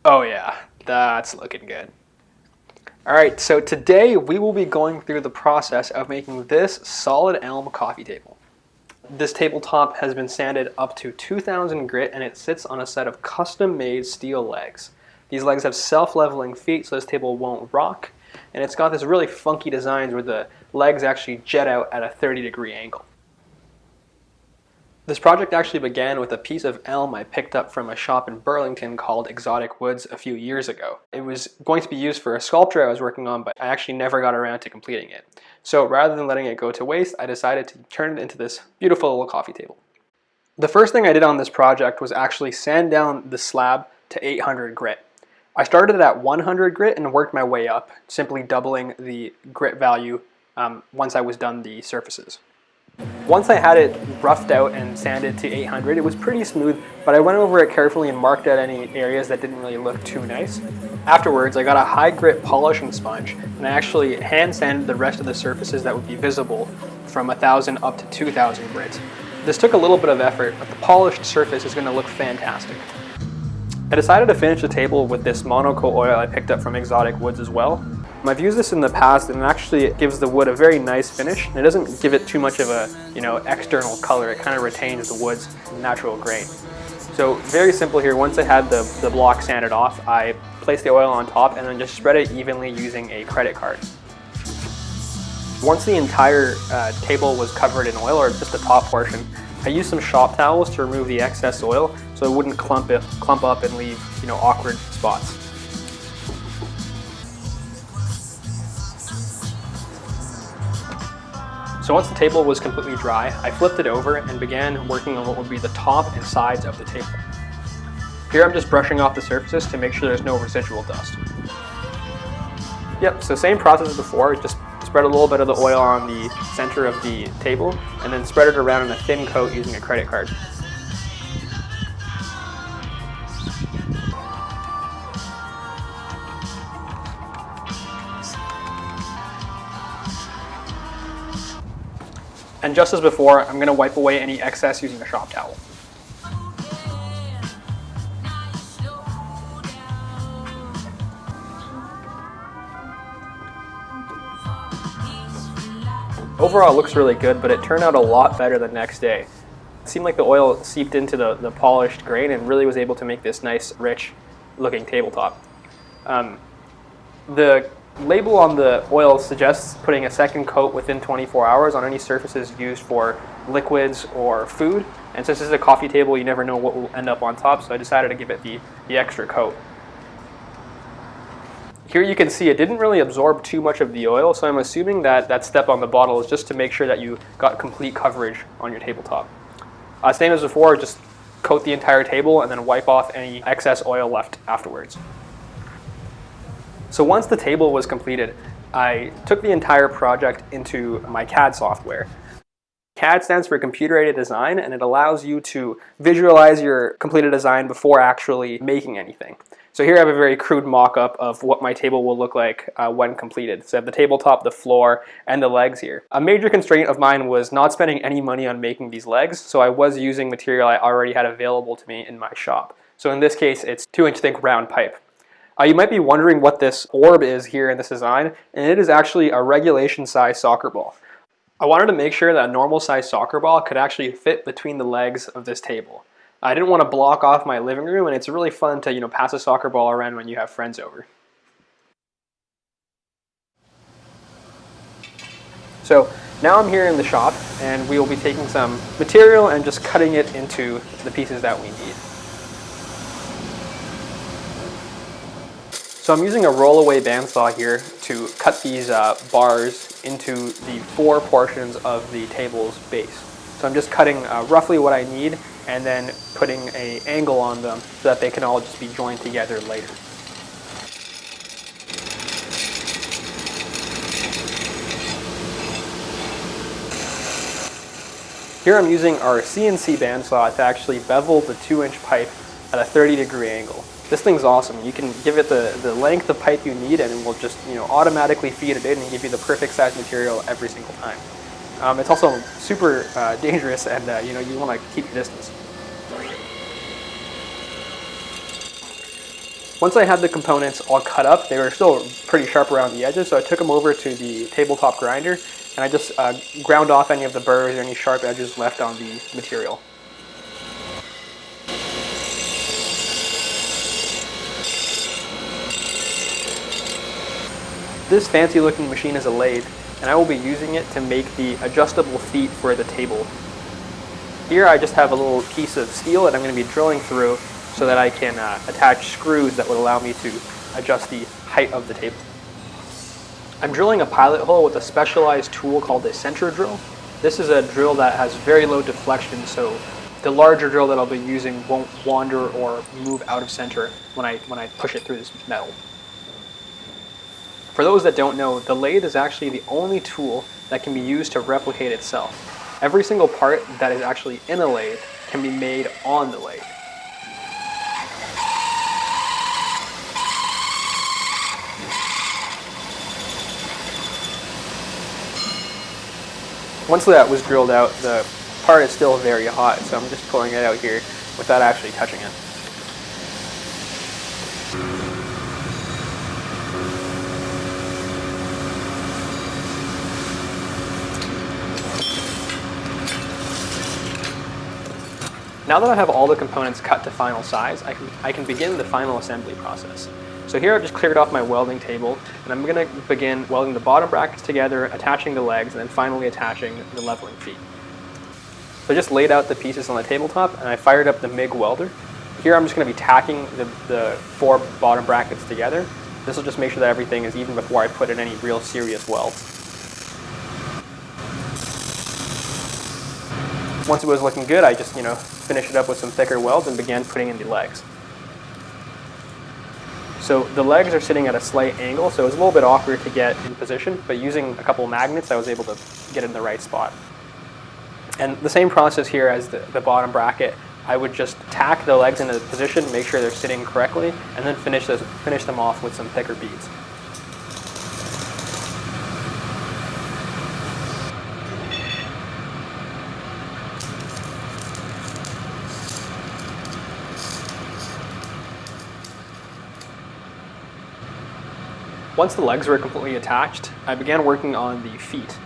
Oh yeah, that's looking good. All right, so today we will be going through the process of making this solid elm coffee table. This tabletop has been sanded up to 2000 grit and it sits on a set of custom-made steel legs. These legs have self-leveling feet so this table won't rock, and it's got this really funky designs where the legs actually jet out at a 30-degree angle. This project actually began with a piece of elm I picked up from a shop in Burlington called Exotic Woods a few years ago. It was going to be used for a sculpture I was working on, but I actually never got around to completing it. So rather than letting it go to waste, I decided to turn it into this beautiful little coffee table. The first thing I did on this project was actually sand down the slab to 800 grit. I started at 100 grit and worked my way up, simply doubling the grit value once I was done the surfaces. Once I had it roughed out and sanded to 800, it was pretty smooth, but I went over it carefully and marked out any areas that didn't really look too nice. Afterwards, I got a high grit polishing sponge, and I actually hand sanded the rest of the surfaces that would be visible from 1000 up to 2000 grit. This took a little bit of effort, but the polished surface is going to look fantastic. I decided to finish the table with this monocoat oil I picked up from Exotic Woods as well. I've used this in the past and it actually gives the wood a very nice finish. It doesn't give it too much of a external color. It kind of retains the wood's natural grain. So very simple here. Once I had the block sanded off, I placed the oil on top and then just spread it evenly using a credit card. Once the entire table was covered in oil, or just the top portion, I used some shop towels to remove the excess oil so it wouldn't clump up and leave awkward spots. So once the table was completely dry, I flipped it over and began working on what would be the top and sides of the table. Here I'm just brushing off the surfaces to make sure there's no residual dust. Yep, so same process as before, just spread a little bit of the oil on the center of the table and then spread it around in a thin coat using a credit card. And just as before, I'm going to wipe away any excess using a shop towel. Overall, it looks really good, but it turned out a lot better the next day. It seemed like the oil seeped into the polished grain and really was able to make this nice, rich looking tabletop. The label on the oil suggests putting a second coat within 24 hours on any surfaces used for liquids or food. And since this is a coffee table, you never know what will end up on top, so I decided to give it the extra coat. Here you can see it didn't really absorb too much of the oil, so I'm assuming that that step on the bottle is just to make sure that you got complete coverage on your tabletop. Same as before, just coat the entire table and then wipe off any excess oil left afterwards. So once the table was completed, I took the entire project into my CAD software. CAD stands for computer-aided design, and it allows you to visualize your completed design before actually making anything. So here I have a very crude mock-up of what my table will look like when completed. So I have the tabletop, the floor, and the legs here. A major constraint of mine was not spending any money on making these legs, so I was using material I already had available to me in my shop. So in this case, it's 2-inch thick round pipe. You might be wondering what this orb is here in this design, and it is actually a regulation size soccer ball. I wanted to make sure that a normal size soccer ball could actually fit between the legs of this table. I didn't want to block off my living room, and it's really fun to pass a soccer ball around when you have friends over. So now I'm here in the shop, and we will be taking some material and just cutting it into the pieces that we need. So I'm using a rollaway bandsaw here to cut these bars into the 4 portions of the table's base. So I'm just cutting roughly what I need and then putting an angle on them so that they can all just be joined together later. Here I'm using our CNC bandsaw to actually bevel the 2-inch pipe at a 30-degree angle. This thing's awesome. You can give it the length of pipe you need and it will just automatically feed it in and give you the perfect size material every single time. It's also super dangerous and you want to keep your distance. Once I had the components all cut up, they were still pretty sharp around the edges, so I took them over to the tabletop grinder and I just ground off any of the burrs or any sharp edges left on the material. This fancy looking machine is a lathe, and I will be using it to make the adjustable feet for the table. Here I just have a little piece of steel that I'm going to be drilling through so that I can attach screws that would allow me to adjust the height of the table. I'm drilling a pilot hole with a specialized tool called a center drill. This is a drill that has very low deflection, so the larger drill that I'll be using won't wander or move out of center when I push it through this metal. For those that don't know, the lathe is actually the only tool that can be used to replicate itself. Every single part that is actually in a lathe can be made on the lathe. Once that was drilled out, the part is still very hot, so I'm just pulling it out here without actually touching it. Now that I have all the components cut to final size, I can begin the final assembly process. So here I've just cleared off my welding table, and I'm going to begin welding the bottom brackets together, attaching the legs, and then finally attaching the leveling feet. So I just laid out the pieces on the tabletop, and I fired up the MIG welder. Here I'm just going to be tacking the 4 bottom brackets together. This will just make sure that everything is even before I put in any real serious welds. Once it was looking good, I just, finished it up with some thicker welds and began putting in the legs. So the legs are sitting at a slight angle, so it was a little bit awkward to get in position, but using a couple magnets, I was able to get in the right spot. And the same process here as the bottom bracket, I would just tack the legs into position, make sure they're sitting correctly, and then finish them off with some thicker beads. Once the legs were completely attached, I began working on the feet.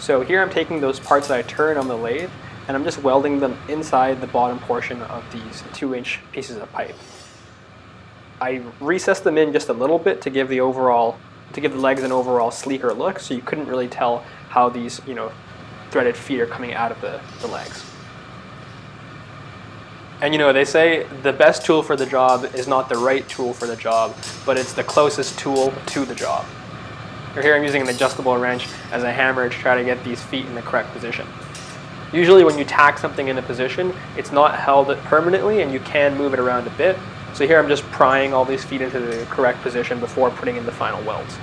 So here I'm taking those parts that I turn on the lathe, and I'm just welding them inside the bottom portion of these 2-inch pieces of pipe. I recessed them in just a little bit to give the legs an overall sleeker look, so you couldn't really tell how these, threaded feet are coming out of the legs. And they say the best tool for the job is not the right tool for the job, but it's the closest tool to the job. Here I'm using an adjustable wrench as a hammer to try to get these feet in the correct position. Usually when you tack something into position, it's not held permanently and you can move it around a bit. So here I'm just prying all these feet into the correct position before putting in the final welds.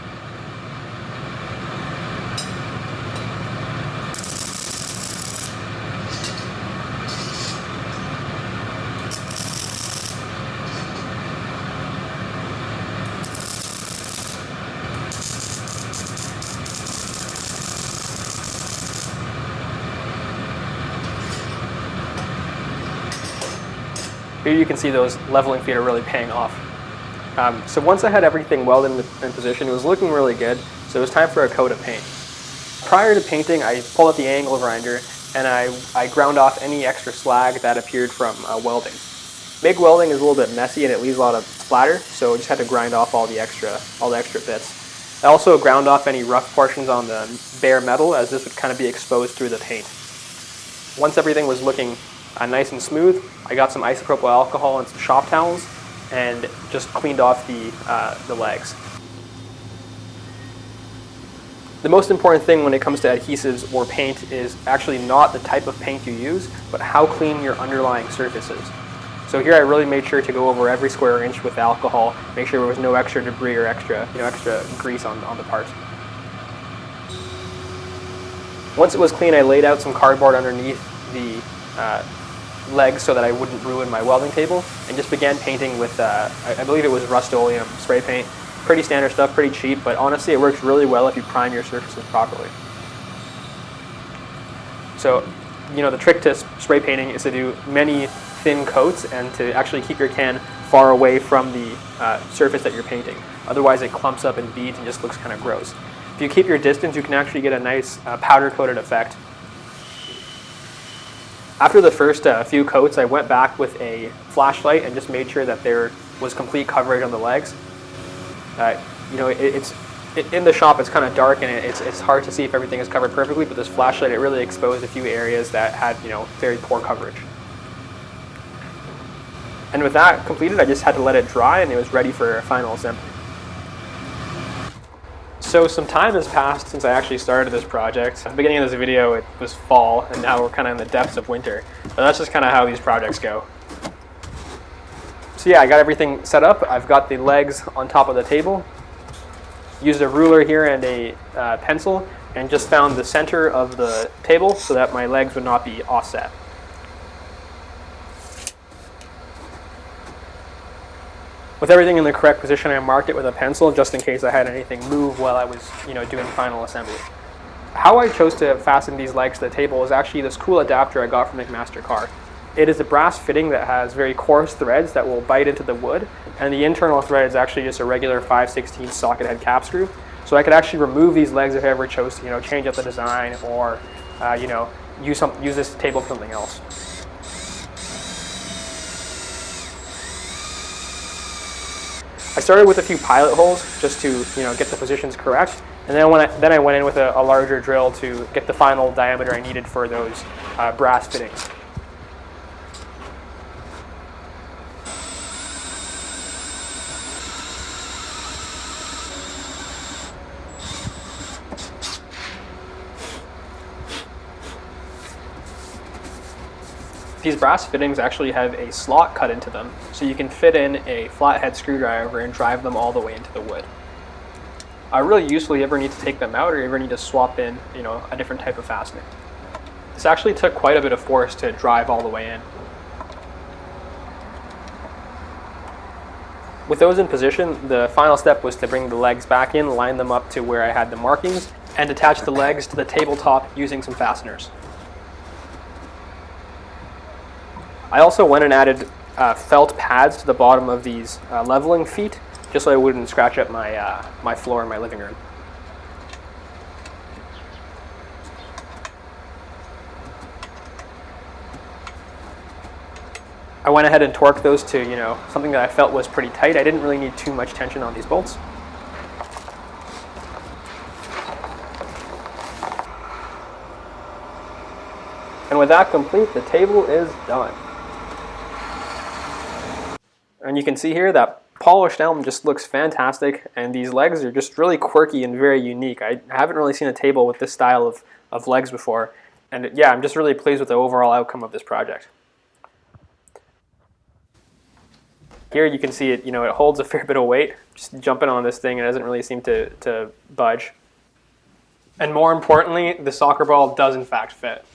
Here you can see those leveling feet are really paying off. So once I had everything welded in position, it was looking really good, so it was time for a coat of paint. Prior to painting, I pulled out the angle grinder and I ground off any extra slag that appeared from welding. MIG welding is a little bit messy and it leaves a lot of splatter, so I just had to grind off all the extra bits. I also ground off any rough portions on the bare metal, as this would kind of be exposed through the paint. Once everything was looking nice and smooth, I got some isopropyl alcohol and some shop towels and just cleaned off the legs. The most important thing when it comes to adhesives or paint is actually not the type of paint you use, but how clean your underlying surface is. So here I really made sure to go over every square inch with alcohol, make sure there was no extra debris or extra grease on the parts. Once it was clean, I laid out some cardboard underneath the legs so that I wouldn't ruin my welding table, and just began painting with, I believe it was Rust-Oleum spray paint. Pretty standard stuff, pretty cheap, but honestly it works really well if you prime your surfaces properly. So, the trick to spray painting is to do many thin coats and to actually keep your can far away from the surface that you're painting. Otherwise it clumps up and beads and just looks kind of gross. If you keep your distance, you can actually get a nice powder coated effect. After the first few coats, I went back with a flashlight and just made sure that there was complete coverage on the legs. You know, in the shop it's kind of dark and it's hard to see if everything is covered perfectly, but this flashlight, it really exposed a few areas that had, you know, very poor coverage. And with that completed, I just had to let it dry and it was ready for final assembly. So some time has passed since I actually started this project. At the beginning of this video it was fall and now we're kind of in the depths of winter. But that's just kind of how these projects go. So yeah, I got everything set up. I've got the legs on top of the table. Used a ruler here and a pencil and just found the center of the table so that my legs would not be offset. With everything in the correct position, I marked it with a pencil just in case I had anything move while I was, you know, doing final assembly. How I chose to fasten these legs to the table is actually this cool adapter I got from McMaster-Carr. It is a brass fitting that has very coarse threads that will bite into the wood, and the internal thread is actually just a regular 5/16 socket head cap screw. So I could actually remove these legs if I ever chose to, you know, change up the design or, you know, use this table for something else. I started with a few pilot holes just to, you know, get the positions correct, and then I went in with a larger drill to get the final diameter I needed for those brass fittings. These brass fittings actually have a slot cut into them, so you can fit in a flathead screwdriver and drive them all the way into the wood. Really useful if you ever need to take them out or you ever need to swap in, you know, a different type of fastening. This actually took quite a bit of force to drive all the way in. With those in position, the final step was to bring the legs back in, line them up to where I had the markings, and attach the legs to the tabletop using some fasteners. I also went and added felt pads to the bottom of these leveling feet, just so I wouldn't scratch up my floor in my living room. I went ahead and torqued those to, you know, something that I felt was pretty tight. I didn't really need too much tension on these bolts. And with that complete, the table is done. And you can see here that polished elm just looks fantastic, and these legs are just really quirky and very unique. I haven't really seen a table with this style of legs before, and yeah, I'm just really pleased with the overall outcome of this project. Here you can see it, you know, it holds a fair bit of weight. Just jumping on this thing, it doesn't really seem to budge. And more importantly, the soccer ball does in fact fit.